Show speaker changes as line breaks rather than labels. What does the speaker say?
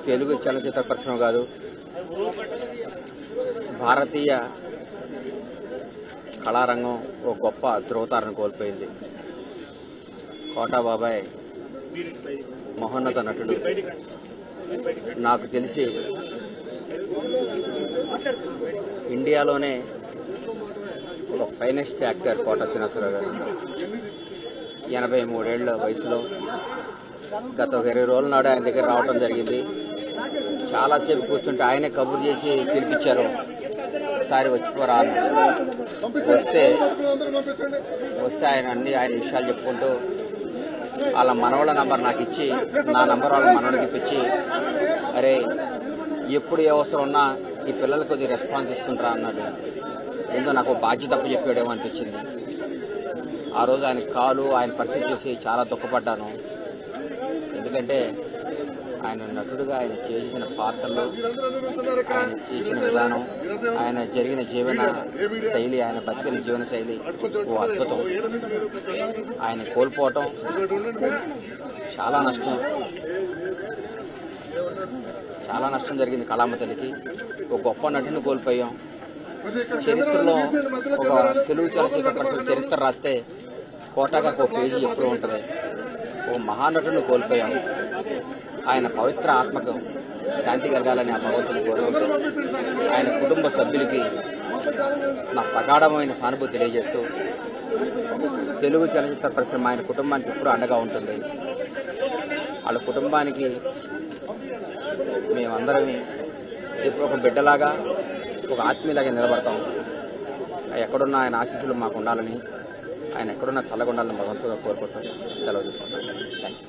తెలుగు చలనచిత్ర పరిశ్రమ కాదు, భారతీయ కళారంగం ఒక గొప్ప ధ్రువతారను కోల్పోయింది. కోటా బాబాయ్ మహోన్నత నటుడు. నాకు తెలిసి ఇండియాలోనే ఒక ఫైనెస్ట్ యాక్టర్ కోటా శ్రీనివాసరావు గారు. 83 ఏళ్ల వయసులో గత 20 రోజుల నాడు ఆయన దగ్గర రావడం జరిగింది. చాలాసేపు కూర్చుంటే ఆయనే కబురు చేసి పిలిపించారు, ఒకసారి వచ్చిపోరా అని. వస్తే ఆయన విషయాలు చెప్పుకుంటూ వాళ్ళ మనవళ్ళ నంబర్ నాకు ఇచ్చి, నా నంబర్ వాళ్ళ మనవడికి ఇప్పించి, అరే ఎప్పుడు ఏ అవసరం ఉన్నా ఈ పిల్లలకు కొద్దిగా రెస్పాన్స్ ఇస్తుంటారా అన్నాడు. ఏందో నాకు బాధ్యత తప్పు చెప్పాడేమో అనిపించింది. ఆ రోజు ఆయన పరిస్థితి చూసి చాలా దుఃఖపడ్డాను. ఎందుకంటే ఆయన నటుడుగా ఆయన చేసిన పాత్రలు, ఆయన చేసిన విధానం, ఆయన జరిగిన జీవన శైలి, ఆయన బతికిన జీవన శైలి ఓ అద్భుతం. ఆయన కోల్పోవటం చాలా నష్టం జరిగింది కళామ తల్లికి. ఒక గొప్ప నటుని కోల్పోయాం. చరిత్రలో ఒక తెలుగు చలనచిత్ర పరిశ్రమ చరిత్ర రాస్తే కోటాగా ఒక పేజీ ఎప్పుడు ఉంటుంది. ఓ మహానటుని కోల్పోయాం. ఆయన పవిత్ర ఆత్మకు శాంతి కలగాలని ఆ భగవంతుని కోరుకుంటూ ఆయన కుటుంబ సభ్యులకి నా ప్రగాఢమైన సానుభూతి తెలియజేస్తూ, తెలుగు చలనచిత్ర పరిశ్రమ ఆయన కుటుంబానికి ఎప్పుడు అండగా ఉంటుంది. వాళ్ళ కుటుంబానికి మేమందరం ఇప్పుడు ఒక బిడ్డలాగా, ఒక ఆత్మీయులాగా నిలబడతాం. ఎక్కడున్నా ఆయన ఆశీస్సులు మాకు ఉండాలని, ఆయన ఎక్కడున్నా చల్లగా ఉండాలని భగవంతుగా కోరుకుంటాం. సెలవు తీసుకుంటాం. Thank you.